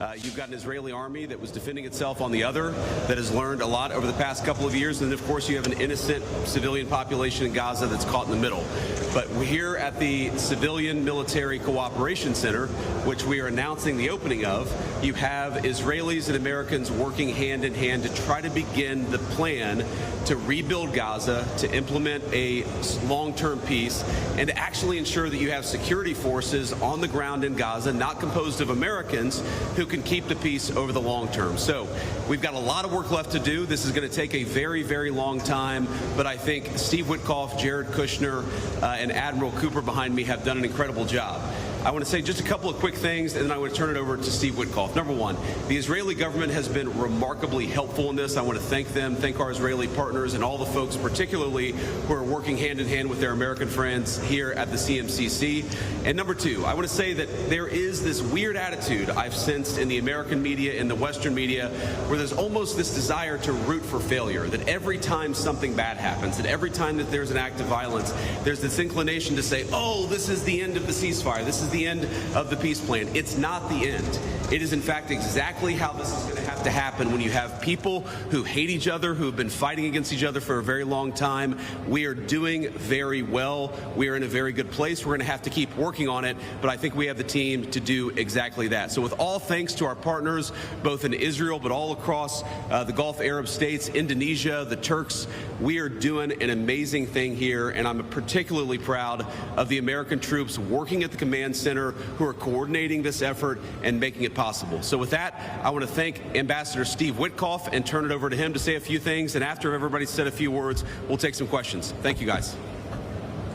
You've got an Israeli army that was defending itself on the other, that has learned a lot over the past couple of years. And, of course, you have an innocent civilian population in Gaza that's caught in the middle. But we're here at the Civilian Military Cooperation Center, which we are announcing the opening of. You have Israelis and Americans working hand in hand to try to begin the plan to rebuild Gaza, to implement a long-term peace, and to actually ensure that you have security forces on the ground in Gaza, not composed of Americans, who can keep the peace over the long term. So we've got a lot of work left to do. This is going to take a very, very long time, but I think Steve Witkoff, Jared Kushner, and Admiral Cooper behind me have done an incredible job. I want to say just a couple of quick things, and then I want to turn it over to Steve Witkoff. Number one, the Israeli government has been remarkably helpful in this. I want to thank them, thank our Israeli partners, and all the folks, particularly who are working hand in hand with their American friends here at the CMCC. And number two, I want to say that there is this weird attitude I've sensed in the American media, in the Western media, where there's almost this desire to root for failure, that every time something bad happens, that every time that there's an act of violence, there's this inclination to say, oh, this is the end of the ceasefire, this is the end of the peace plan. It's not the end. It is, in fact, exactly how this is going to have to happen when you have people who hate each other, who have been fighting against each other for a very long time. We are doing very well. We are in a very good place. We're going to have to keep working on it, but I think we have the team to do exactly that. So with all thanks to our partners, both in Israel, but all across the Gulf Arab states, Indonesia, the Turks, we are doing an amazing thing here, and I'm particularly proud of the American troops working at the command center who are coordinating this effort and making it possible. So with that, I want to thank Ambassador Steve Witkoff and turn it over to him to say a few things. And after everybody's said a few words, we'll take some questions. Thank you, guys.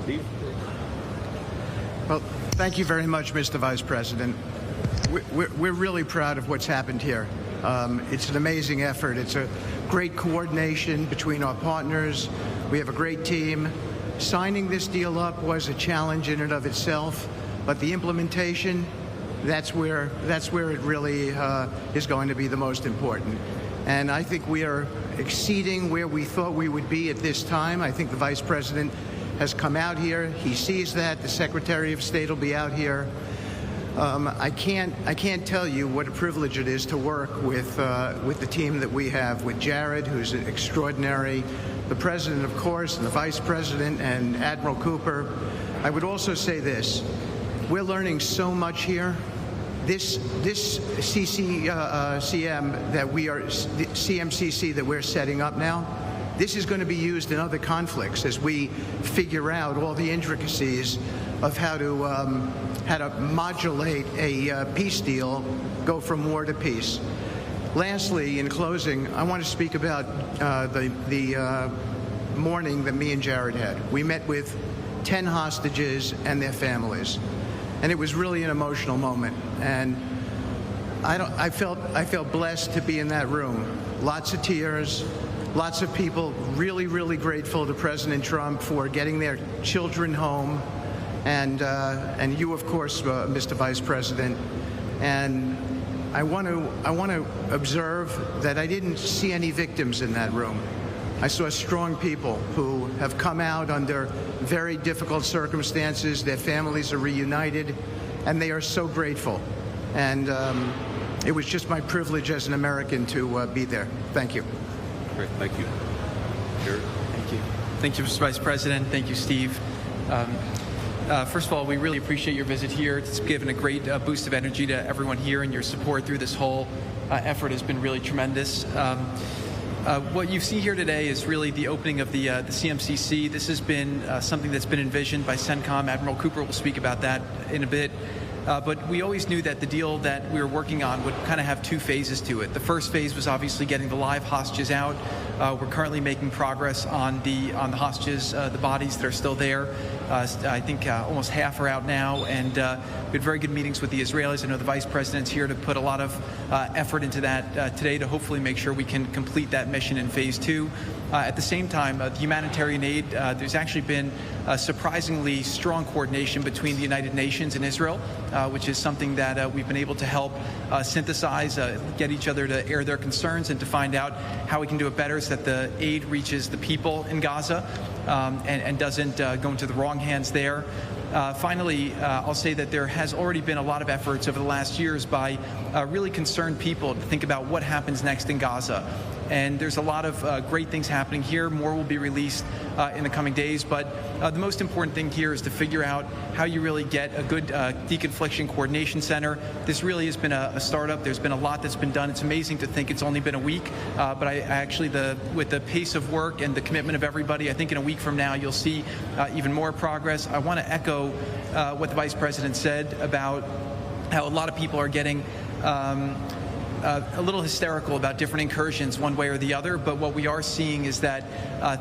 Steve? Well, thank you very much, Mr. Vice President. We're really proud of what's happened here. It's an amazing effort. It's a great coordination between our partners. We have a great team. Signing this deal up was a challenge in and of itself, but the implementation, that's where it really is going to be the most important. And I think we are exceeding where we thought we would be at this time. I think the Vice President has come out here. He sees that. The Secretary of State will be out here. I can't tell you what a privilege it is to work with the team that we have, with Jared, who's extraordinary, the President, of course, and the Vice President, and Admiral Cooper. I would also say this. We're learning so much here. This CMCC that we're setting up now, this is going to be used in other conflicts as we figure out all the intricacies of how to modulate a peace deal, go from war to peace. Lastly, in closing, I want to speak about the morning that me and Jared had. We met with 10 hostages and their families, and it was really an emotional moment. And I felt blessed to be in that room. Lots of tears, lots of people really, really grateful to President Trump for getting their children home, and you, of course, Mr. Vice President. And I want to observe that I didn't see any victims in that room. I saw strong people who have come out under very difficult circumstances. Their families are reunited, and they are so grateful. And it was just my privilege as an American to be there. Thank you. Great. Thank you. Jared? Thank you. Thank you, Mr. Vice President. Thank you, Steve. First of all, we really appreciate your visit here. It's given a great boost of energy to everyone here, and your support through this whole effort has been really tremendous. What you see here today is really the opening of the CMCC. This has been something that's been envisioned by CENTCOM. Admiral Cooper will speak about that in a bit. But we always knew that the deal that we were working on would kind of have two phases to it. The first phase was obviously getting the live hostages out. We're currently making progress on the hostages, the bodies that are still there. I think almost half are out now, and we had very good meetings with the Israelis. I know the Vice President's here to put a lot of effort into that today to hopefully make sure we can complete that mission in phase two. At the same time, the humanitarian aid, there's actually been surprisingly strong coordination between the United Nations and Israel, which is something that we've been able to help synthesize, get each other to air their concerns and to find out how we can do it better so that the aid reaches the people in Gaza and doesn't go into the wrong hands there. Finally, I'll say that there has already been a lot of efforts over the last years by really concerned people to think about what happens next in Gaza. And there's a lot of great things happening here. More will be released in the coming days. But the most important thing here is to figure out how you really get a good deconfliction coordination center. This really has been a startup. There's been a lot that's been done. It's amazing to think it's only been a week. But I actually, with the pace of work and the commitment of everybody, I think in a week from now you'll see even more progress. I want to echo what the Vice President said about how a lot of people are getting a little hysterical about different incursions one way or the other, but what we are seeing is that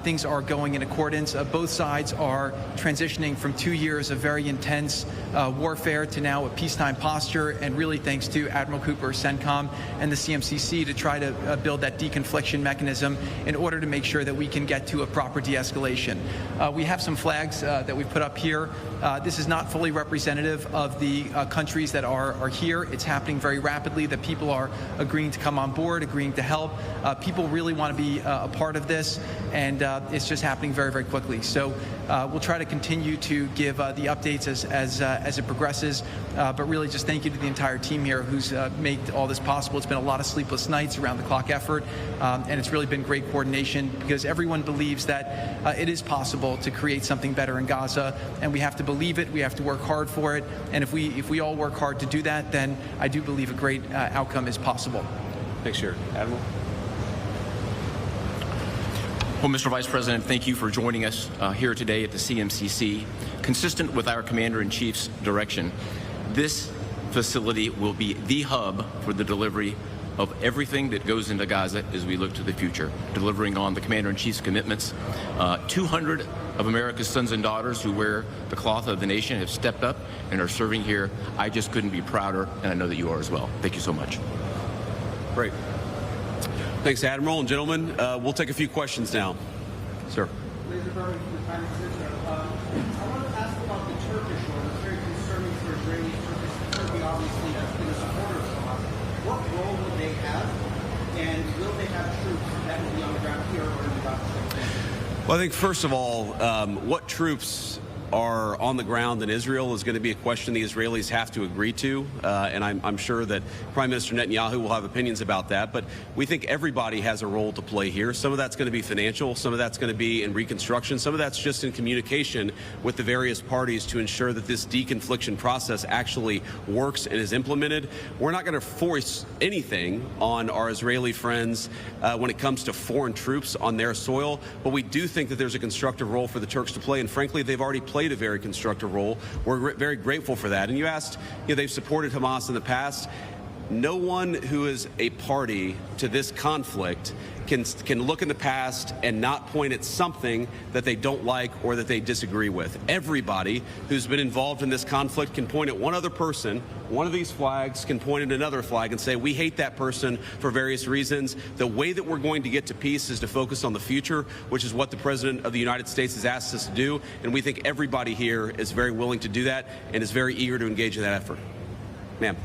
things are going in accordance. Both sides are transitioning from 2 years of very intense warfare to now a peacetime posture, and really thanks to Admiral Cooper, CENTCOM, and the CMCC to try to build that deconfliction mechanism in order to make sure that we can get to a proper de-escalation. We have some flags that we've put up here. This is not fully representative of the countries that are here. It's happening very rapidly, that people are agreeing to come on board, agreeing to help. People really want to be a part of this, and it's just happening very, very quickly. So we'll try to continue to give the updates as it progresses, but really just thank you to the entire team here who's made all this possible. It's been a lot of sleepless nights, around the clock effort, and it's really been great coordination because everyone believes that it is possible to create something better in Gaza, and we have to believe it, we have to work hard for it, and if we all work hard to do that, then I do believe a great outcome is possible. Thanks, Chair. Admiral? Well, Mr. Vice President, thank you for joining us here today at the CMCC. Consistent with our Commander-in-Chief's direction, this facility will be the hub for the delivery of everything that goes into Gaza as we look to the future, delivering on the Commander-in-Chief's commitments. 200 of America's sons and daughters who wear the cloth of the nation have stepped up and are serving here. I just couldn't be prouder, and I know that you are as well. Thank you so much. Great. Thanks, Admiral. And gentlemen, we'll take a few questions now. Sir. I want to ask about the Turkish one. It's very concerning for Israelis. Turkey obviously has been a supporter of Hamas. What role will they have, and will they have troops that will be on the ground here or in the Gaza? Well, I think first of all, what troops are on the ground in Israel is going to be a question the Israelis have to agree to, and I'm sure that Prime Minister Netanyahu will have opinions about that, but we think everybody has a role to play here. Some of that's going to be financial, some of that's going to be in reconstruction, some of that's just in communication with the various parties to ensure that this deconfliction process actually works and is implemented. We're not going to force anything on our Israeli friends when it comes to foreign troops on their soil, but we do think that there's a constructive role for the Turks to play, and frankly, they've already played a very constructive role. We're very grateful for that. And you asked, they've supported Hamas in the past. No one who is a party to this conflict can look in the past and not point at something that they don't like or that they disagree with. Everybody who's been involved in this conflict can point at one other person. One of these flags can point at another flag and say, we hate that person for various reasons. The way that we're going to get to peace is to focus on the future, which is what the President of the United States has asked us to do. And we think everybody here is very willing to do that and is very eager to engage in that effort. Ma'am.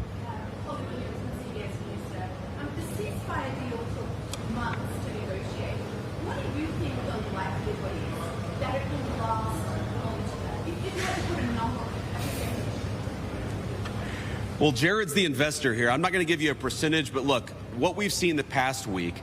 The ceasefire deal took months to negotiate. What do you think the likelihood is that it will last long term? If you had to put a number on it, well, Jared's the investor here. I'm not going to give you a percentage, but look, what we've seen the past week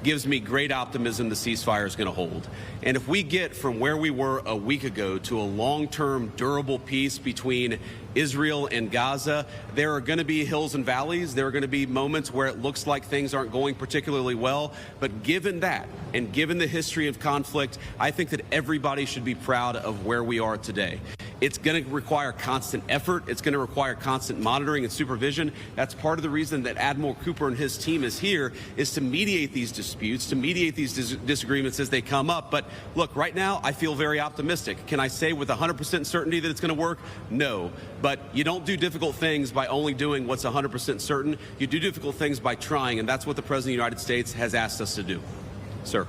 gives me great optimism the ceasefire is going to hold. And if we get from where we were a week ago to a long-term, durable peace between Israel and Gaza, there are going to be hills and valleys. There are going to be moments where it looks like things aren't going particularly well. But given that, and given the history of conflict, I think that everybody should be proud of where we are today. It's going to require constant effort. It's going to require constant monitoring and supervision. That's part of the reason that Admiral Cooper and his team is here, is to mediate these disputes, to mediate these disagreements as they come up. But look, right now, I feel very optimistic. Can I say with 100% certainty that it's going to work? No. But you don't do difficult things by only doing what's 100% certain. You do difficult things by trying, and that's what the President of the United States has asked us to do. Sir.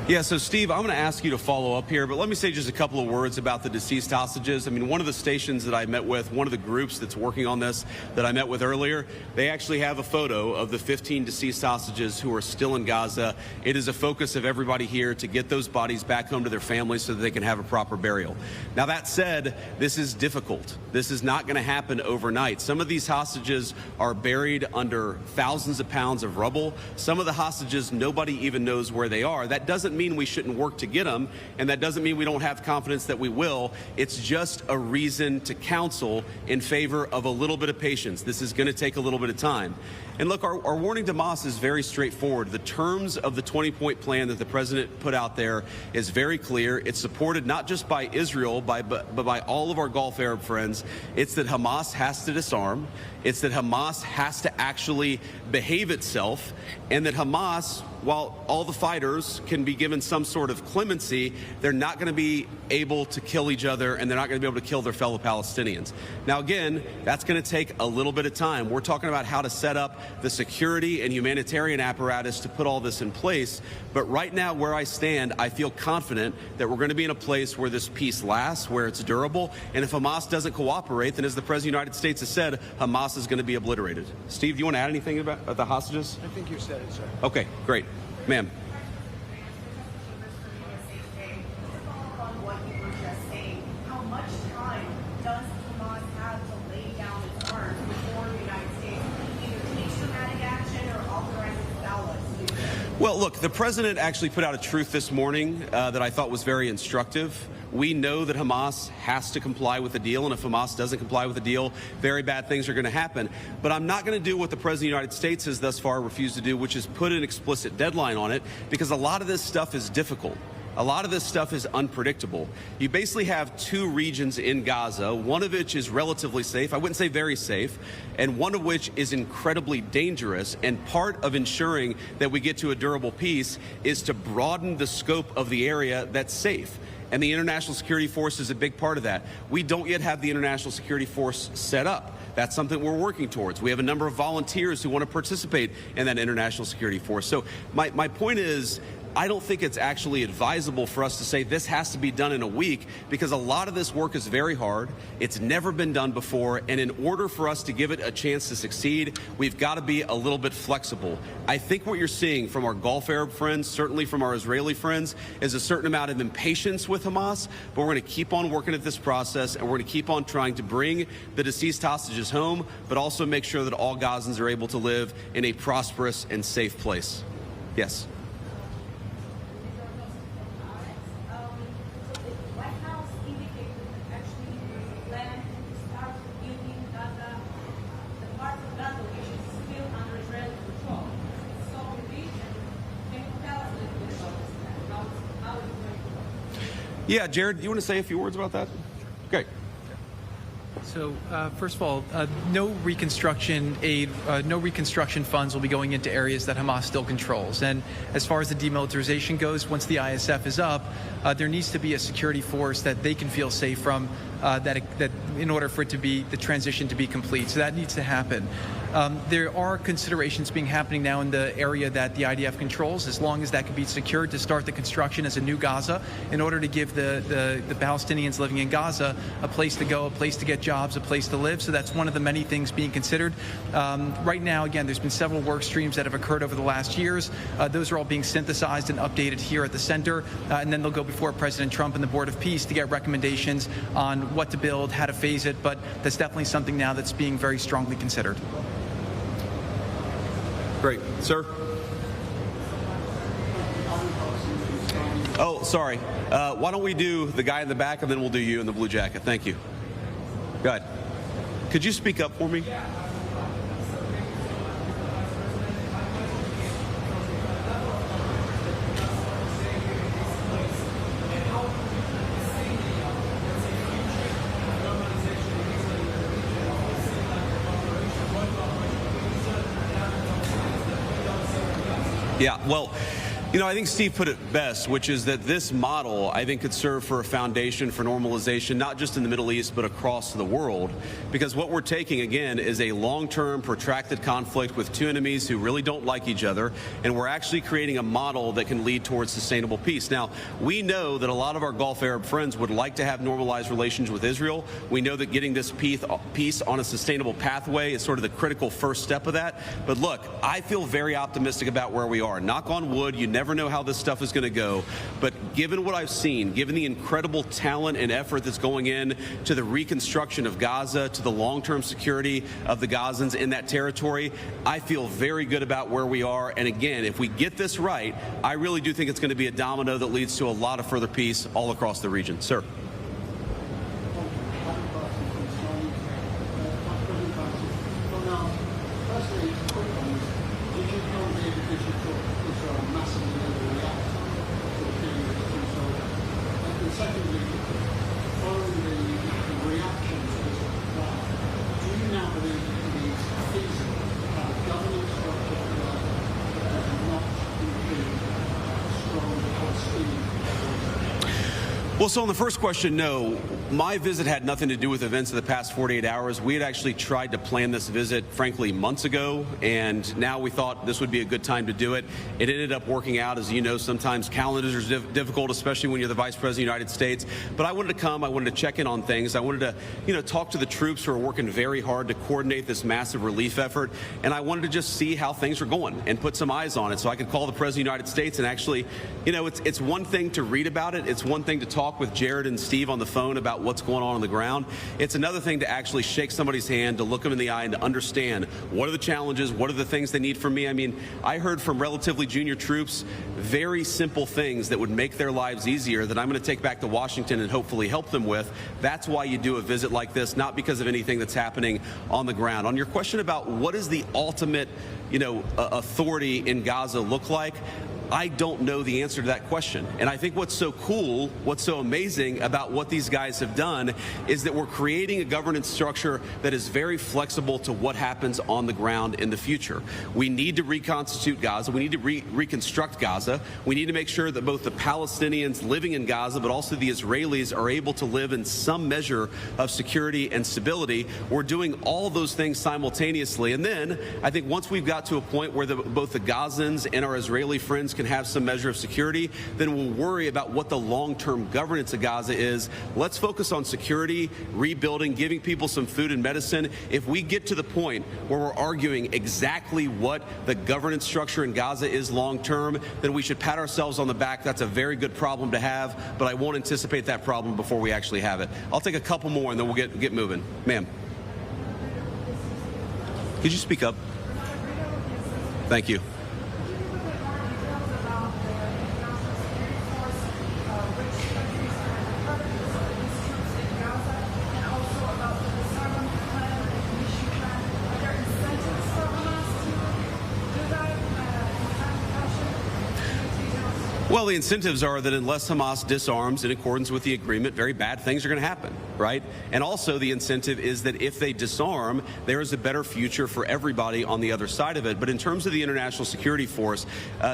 Yeah, so Steve, I'm going to ask you to follow up here, but let me say just a couple of words about the deceased hostages. I mean, one of the stations that I met with, one of the groups that's working on this that I met with earlier, they actually have a photo of the 15 deceased hostages who are still in Gaza. It is a focus of everybody here to get those bodies back home to their families so that they can have a proper burial. Now, that said, this is difficult. This is not going to happen overnight. Some of these hostages are buried under thousands of pounds of rubble. Some of the hostages, nobody even knows where they are. That doesn't mean we shouldn't work to get them, and that doesn't mean we don't have confidence that we will. It's just a reason to counsel in favor of a little bit of patience. This is going to take a little bit of time. And look, our warning to Hamas is very straightforward. The terms of the 20-point plan that the president put out there is very clear. It's supported not just by Israel, but by all of our Gulf Arab friends. It's that Hamas has to disarm. It's that Hamas has to actually behave itself, and that Hamas, while all the fighters can be given some sort of clemency, they're not going to be able to kill each other, and they're not going to be able to kill their fellow Palestinians. Now, again, that's going to take a little bit of time. We're talking about how to set up the security and humanitarian apparatus to put all this in place. But right now, where I stand, I feel confident that we're going to be in a place where this peace lasts, where it's durable. And if Hamas doesn't cooperate, then as the President of the United States has said, Hamas is going to be obliterated. Steve, do you want to add anything about the hostages? I think you said it, sir. Okay, great. Ma'am. Well, look, the president actually put out a truth this morning that I thought was very instructive. We know that Hamas has to comply with the deal, and if Hamas doesn't comply with the deal, very bad things are going to happen. But I'm not going to do what the President of the United States has thus far refused to do, which is put an explicit deadline on it, because a lot of this stuff is difficult. A lot of this stuff is unpredictable. You basically have two regions in Gaza, one of which is relatively safe, I wouldn't say very safe, and one of which is incredibly dangerous. And part of ensuring that we get to a durable peace is to broaden the scope of the area that's safe. And the International Security Force is a big part of that. We don't yet have the International Security Force set up. That's something we're working towards. We have a number of volunteers who want to participate in that International Security Force. So my point is, I don't think it's actually advisable for us to say this has to be done in a week, because a lot of this work is very hard. It's never been done before. And in order for us to give it a chance to succeed, we've got to be a little bit flexible. I think what you're seeing from our Gulf Arab friends, certainly from our Israeli friends, is a certain amount of impatience with Hamas. But we're going to keep on working at this process, and we're going to keep on trying to bring the deceased hostages home, but also make sure that all Gazans are able to live in a prosperous and safe place. Yes. Yeah, Jared, you want to say a few words about that? Great. So, first of all, no reconstruction aid, no reconstruction funds will be going into areas that Hamas still controls. And as far as the demilitarization goes, once the ISF is up, there needs to be a security force that they can feel safe from, that in order for it to be the transition to be complete. So that needs to happen. There are considerations being happening now in the area that the IDF controls, as long as that can be secured, to start the construction as a new Gaza, in order to give the Palestinians living in Gaza a place to go, a place to get jobs, a place to live. So that's one of the many things being considered. Right now, again, there's been several work streams that have occurred over the last years. Those are all being synthesized and updated here at the center, and then they'll go before President Trump and the Board of Peace to get recommendations on what to build, how to phase it. But that's definitely something now that's being very strongly considered. Great. Sir? Oh, sorry. Why don't we do the guy in the back, and then we'll do you in the blue jacket. Thank you. Go ahead. Could you speak up for me? Yeah, well, You know, I think Steve put it best, which is that this model, I think, could serve for a foundation for normalization, not just in the Middle East, but across the world. Because what we're taking, again, is a long-term, protracted conflict with two enemies who really don't like each other, and we're actually creating a model that can lead towards sustainable peace. Now, we know that a lot of our Gulf Arab friends would like to have normalized relations with Israel. We know that getting this peace on a sustainable pathway is sort of the critical first step of that. But look, I feel very optimistic about where we are. Knock on wood, you never know how this stuff is going to go, but given what I've seen, given the incredible talent and effort that's going in to the reconstruction of Gaza, to the long-term security of the Gazans in that territory, I feel very good about where we are. And again, if we get this right, I really do think it's going to be a domino that leads to a lot of further peace all across the region. Sir. Well, so on the first question, no. My visit had nothing to do with events of the past 48 hours. We had actually tried to plan this visit, frankly, months ago, and now we thought this would be a good time to do it. It ended up working out. As you know, sometimes calendars are difficult, especially when you're the Vice President of the United States. But I wanted to come. I wanted to check in on things. I wanted to, talk to the troops who are working very hard to coordinate this massive relief effort. And I wanted to just see how things were going and put some eyes on it so I could call the President of the United States and actually, it's one thing to read about it. It's one thing to talk with Jared and Steve on the phone about what's going on the ground. It's another thing to actually shake somebody's hand, to look them in the eye and to understand what are the challenges, what are the things they need from me. I mean, I heard from relatively junior troops very simple things that would make their lives easier that I'm going to take back to Washington and hopefully help them with. That's why you do a visit like this, not because of anything that's happening on the ground. On your question about what is the ultimate, authority in Gaza look like, I don't know the answer to that question. And I think what's so cool, what's so amazing about what these guys have done is that we're creating a governance structure that is very flexible to what happens on the ground in the future. We need to reconstitute Gaza. We need to reconstruct Gaza. We need to make sure that both the Palestinians living in Gaza, but also the Israelis are able to live in some measure of security and stability. We're doing all those things simultaneously. And then I think once we've got to a point where both the Gazans and our Israeli friends can have some measure of security, then we'll worry about what the long-term governance of Gaza is. Let's focus on security, rebuilding, giving people some food and medicine. If we get to the point where we're arguing exactly what the governance structure in Gaza is long-term, then we should pat ourselves on the back. That's a very good problem to have, but I won't anticipate that problem before we actually have it. I'll take a couple more and then we'll get moving. Ma'am. Could you speak up? Thank you. Well, the incentives are that unless Hamas disarms in accordance with the agreement, very bad things are going to happen, right? And also the incentive is that if they disarm, there is a better future for everybody on the other side of it. But in terms of the international security force,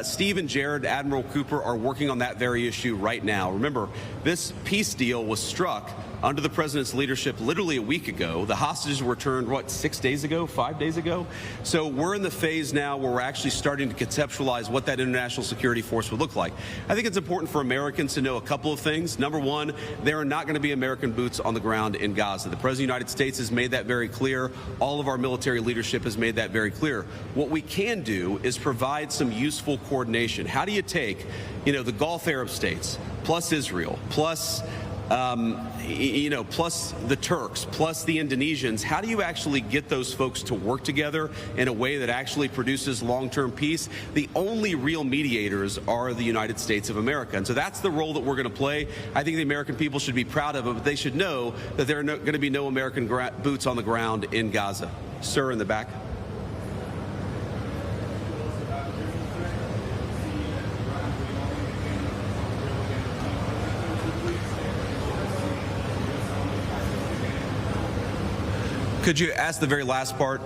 Steve and Jared, Admiral Cooper, are working on that very issue right now. Remember, this peace deal was struck under the president's leadership literally a week ago. The hostages were returned, 6 days ago, 5 days ago? So we're in the phase now where we're actually starting to conceptualize what that international security force would look like. I think it's important for Americans to know a couple of things. Number one, there are not going to be American boots on the ground in Gaza. The President of the United States has made that very clear. All of our military leadership has made that very clear. What we can do is provide some useful coordination. How do you take, the Gulf Arab states, plus Israel, plus plus the Turks, plus the Indonesians, how do you actually get those folks to work together in a way that actually produces long-term peace? The only real mediators are the United States of America. And so that's the role that we're going to play. I think the American people should be proud of it, but they should know that there are going to be no American boots on the ground in Gaza. Sir, in the back. Could you ask the very last part?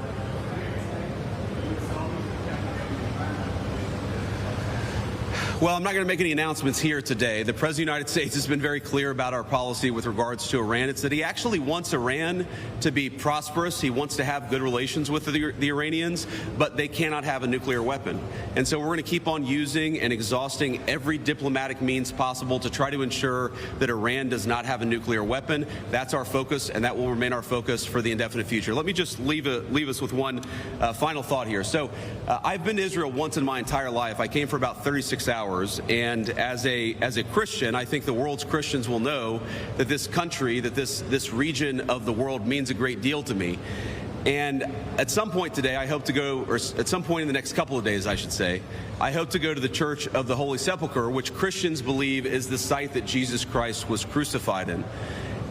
Well, I'm not going to make any announcements here today. The President of the United States has been very clear about our policy with regards to Iran. It's that he actually wants Iran to be prosperous. He wants to have good relations with the Iranians, but they cannot have a nuclear weapon. And so we're going to keep on using and exhausting every diplomatic means possible to try to ensure that Iran does not have a nuclear weapon. That's our focus, and that will remain our focus for the indefinite future. Let me just leave us with one final thought here. So I've been to Israel once in my entire life. I came for about 36 hours. And as a Christian, I think the world's Christians will know that this country, that this region of the world means a great deal to me. And at some point today, I hope to go, or at some point in the next couple of days, I should say, I hope to go to the Church of the Holy Sepulchre, which Christians believe is the site that Jesus Christ was crucified in.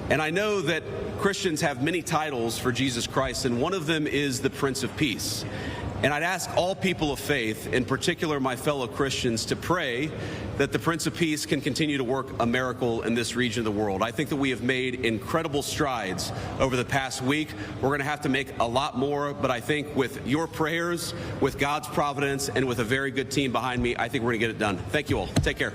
And I know that Christians have many titles for Jesus Christ, and one of them is the Prince of Peace. And I'd ask all people of faith, in particular my fellow Christians, to pray that the Prince of Peace can continue to work a miracle in this region of the world. I think that we have made incredible strides over the past week. We're going to have to make a lot more, but I think with your prayers, with God's providence, and with a very good team behind me, I think we're going to get it done. Thank you all. Take care.